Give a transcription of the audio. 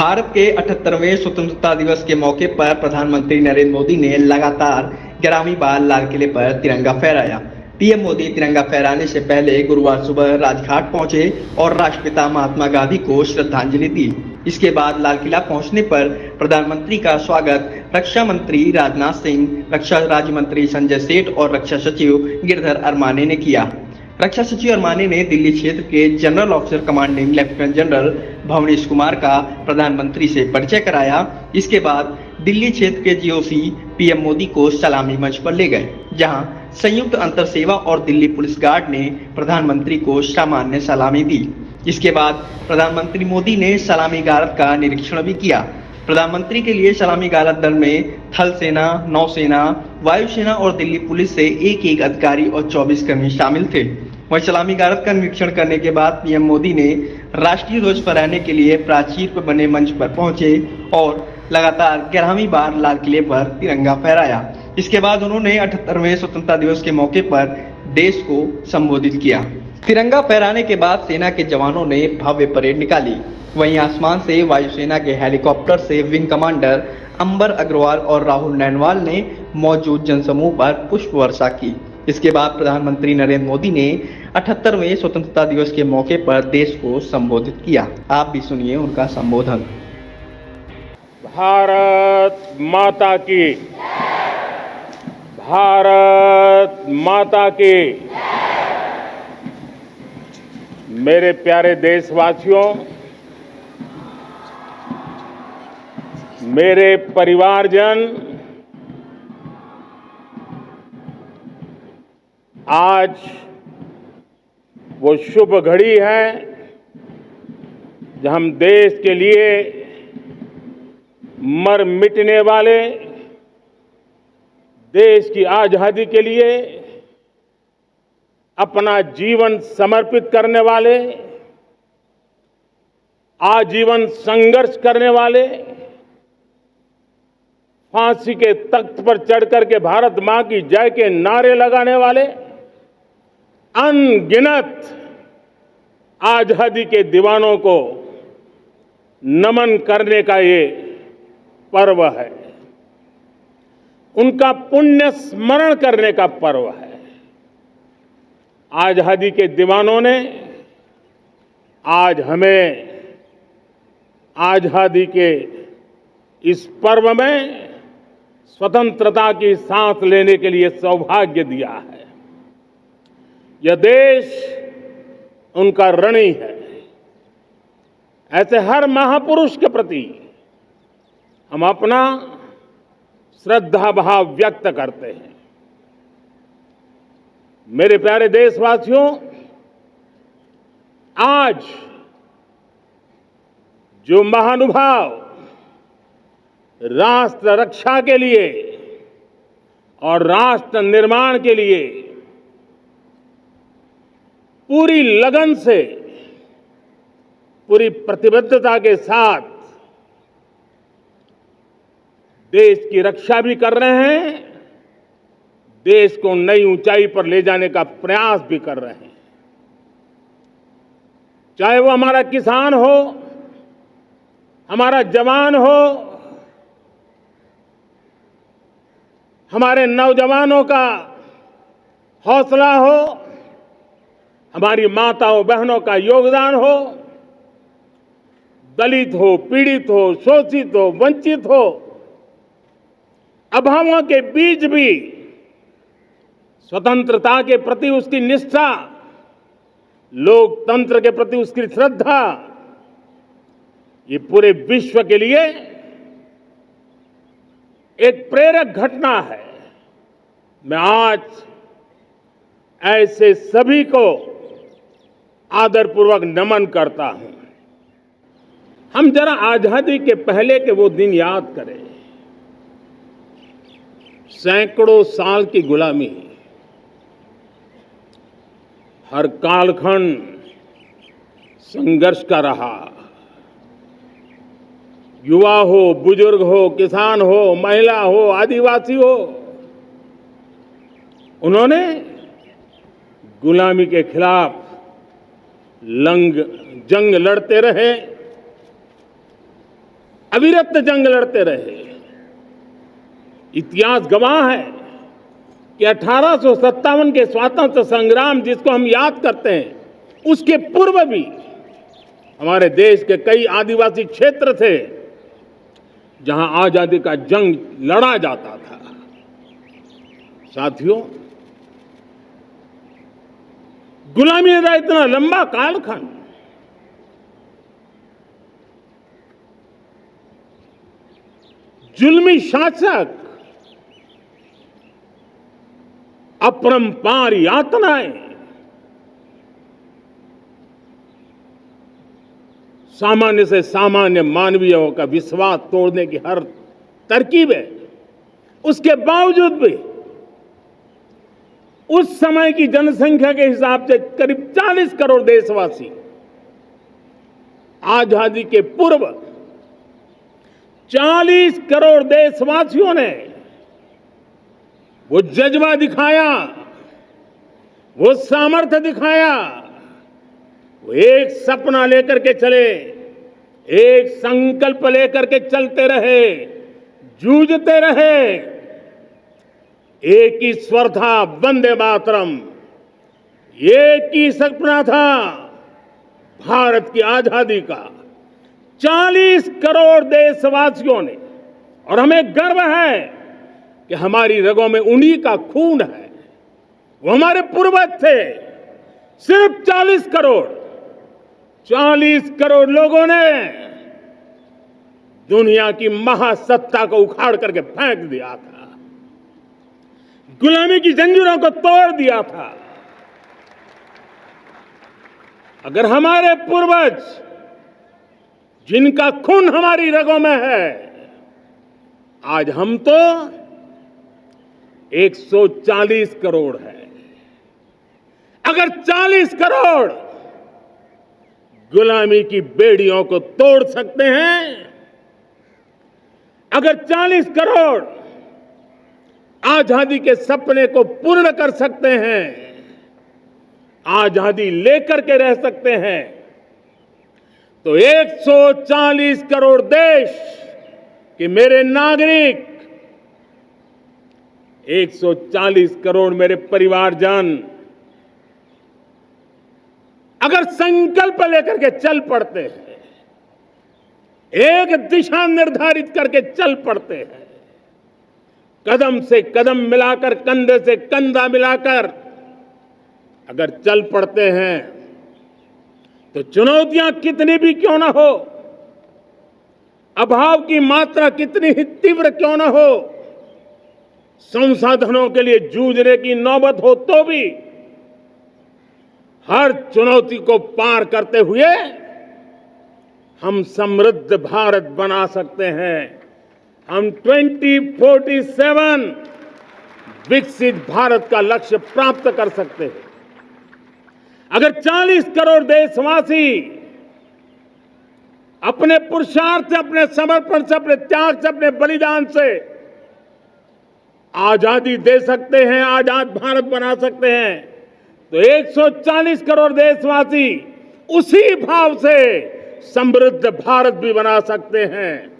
भारत के 78वें स्वतंत्रता दिवस के मौके पर प्रधानमंत्री नरेंद्र मोदी ने लगातार 11वीं बार लाल किले पर तिरंगा फहराया। पीएम मोदी तिरंगा फहराने से पहले गुरुवार सुबह राजघाट पहुंचे और राष्ट्रपिता महात्मा गांधी को श्रद्धांजलि दी। इसके बाद लाल किला पहुंचने पर प्रधानमंत्री का स्वागत रक्षा मंत्री राजनाथ सिंह, रक्षा राज्य मंत्री संजय सेठ और रक्षा सचिव गिरधर अरमाने ने किया। रक्षा सचिव अरमाने ने दिल्ली क्षेत्र के general officer commanding lieutenant general Bhavnesh Kumar का प्रधानमंत्री से परिचय कराया। इसके बाद दिल्ली क्षेत्र के जीओसी पीएम मोदी को सलामी मंच पर ले गए, जहां संयुक्त अंतर सेवा और दिल्ली पुलिस गार्ड ने प्रधानमंत्री को सामान्य सलामी दी। इसके बाद प्रधानमंत्री मोदी ने सलामी गारद का निरीक्षण भी किया। प्रधानमंत्री के लिए सलामी गारद दल में थल सेना, नौसेना, वायुसेना और दिल्ली पुलिस से एक अधिकारी और 24 कर्मी शामिल थे। वहीं सलामी गारद का निरीक्षण करने के बाद पीएम मोदी ने राष्ट्रीय ध्वज फहराने के लिए प्राचीर पर बने मंच पर पहुंचे और लगातार 11वीं बार लाल किले पर तिरंगा फहराया। इसके बाद उन्होंने 78वें स्वतंत्रता दिवस के मौके पर देश को संबोधित किया। तिरंगा फहराने के बाद सेना के जवानों ने भव्य परेड निकाली। वहीं आसमान से वायुसेना के हेलीकॉप्टर से विंग कमांडर अंबर अग्रवाल और राहुल नैनवाल ने मौजूद जनसमूह पर पुष्प वर्षा की। इसके बाद प्रधानमंत्री नरेंद्र मोदी ने 78वें स्वतंत्रता दिवस के मौके पर देश को संबोधित किया। आप भी सुनिए उनका संबोधन। भारत माता की, भारत माता की। मेरे प्यारे देशवासियों, मेरे परिवारजन, आज वो शुभ घड़ी है जब हम देश के लिए मर मिटने वाले, देश की आजादी के लिए अपना जीवन समर्पित करने वाले, आजीवन संघर्ष करने वाले, फांसी के तख्त पर चढ़कर के भारत मां की जय के नारे लगाने वाले अनगिनत आजादी के दीवानों को नमन करने का ये पर्व है, उनका पुण्य स्मरण करने का पर्व है। आजादी के दीवानों ने आज हमें आजादी के इस पर्व में स्वतंत्रता की सांस लेने के लिए सौभाग्य दिया है। यह देश उनका ऋणी है। ऐसे हर महापुरुष के प्रति हम अपना श्रद्धा भाव व्यक्त करते हैं। मेरे प्यारे देशवासियों, आज जो महानुभाव राष्ट्र रक्षा के लिए और राष्ट्र निर्माण के लिए पूरी लगन से, पूरी प्रतिबद्धता के साथ देश की रक्षा भी कर रहे हैं, देश को नई ऊंचाई पर ले जाने का प्रयास भी कर रहे हैं। चाहे वो हमारा किसान हो, हमारा जवान हो, हमारे नौजवानों का हौसला हो, हमारी माताओं बहनों का योगदान हो, दलित हो, पीड़ित हो, शोषित हो, वंचित हो, अभावों के बीच भी स्वतंत्रता के प्रति उसकी निष्ठा, लोकतंत्र के प्रति उसकी श्रद्धा, ये पूरे विश्व के लिए एक प्रेरक घटना है। मैं आज ऐसे सभी को आदरपूर्वक नमन करता हूं। हम जरा आजादी के पहले के वो दिन याद करें। सैकड़ों साल की गुलामी, हर कालखंड संघर्ष का रहा। युवा हो, बुजुर्ग हो, किसान हो, महिला हो, आदिवासी हो, उन्होंने गुलामी के खिलाफ जंग लड़ते रहे। अविरत जंग लड़ते रहे। इतिहास गवाह है कि 1857 के स्वातंत्र संग्राम जिसको हम याद करते हैं, उसके पूर्व भी हमारे देश के कई आदिवासी क्षेत्र थे जहां आजादी का जंग लड़ा जाता था। साथियों, गुलामी का इतना लंबा कालखंड जुल्मी शासक, अपरंपार यातनाएं, सामान्य से सामान्य मानवीयों का विश्वास तोड़ने की हर तरकीब है। उसके बावजूद भी उस समय की जनसंख्या के हिसाब से करीब 40 करोड़ देशवासी आजादी के पूर्व 40 करोड़ देशवासियों ने वो जज्बा दिखाया, वो सामर्थ्य दिखाया, वो एक सपना लेकर के चले, एक संकल्प लेकर के चलते रहे, जूझते रहे। एक ही स्वर था, वंदे मातरम। एक ही सपना था, भारत की आजादी का। 40 करोड़ देशवासियों ने, और हमें गर्व है कि हमारी रगों में उन्हीं का खून है। वो हमारे पूर्वज थे। सिर्फ 40 करोड़ लोगों ने दुनिया की महासत्ता को उखाड़ करके फेंक दिया था, गुलामी की जंजीरों को तोड़ दिया था। अगर हमारे पूर्वज, जिनका खून हमारी रगों में है, आज हम तो 140 करोड़ है। अगर 40 करोड़ गुलामी की बेड़ियों को तोड़ सकते हैं, अगर 40 करोड़ आजादी के सपने को पूर्ण कर सकते हैं, आजादी लेकर के रह सकते हैं, तो 140 करोड़ देश के मेरे नागरिक, 140 करोड़ मेरे परिवारजन अगर संकल्प लेकर के चल पड़ते हैं, एक दिशा निर्धारित करके चल पड़ते हैं, कदम से कदम मिलाकर, कंधे से कंधा मिलाकर अगर चल पड़ते हैं, तो चुनौतियां कितनी भी क्यों ना हो, अभाव की मात्रा कितनी ही तीव्र क्यों ना हो, संसाधनों के लिए जूझने की नौबत हो तो भी हर चुनौती को पार करते हुए हम समृद्ध भारत बना सकते हैं। हम 2047 विकसित भारत का लक्ष्य प्राप्त कर सकते हैं। अगर 40 करोड़ देशवासी अपने पुरुषार्थ से, अपने समर्पण से, अपने त्याग से, अपने बलिदान से आजादी दे सकते हैं, आजाद भारत बना सकते हैं, तो 140 करोड़ देशवासी उसी भाव से समृद्ध भारत भी बना सकते हैं।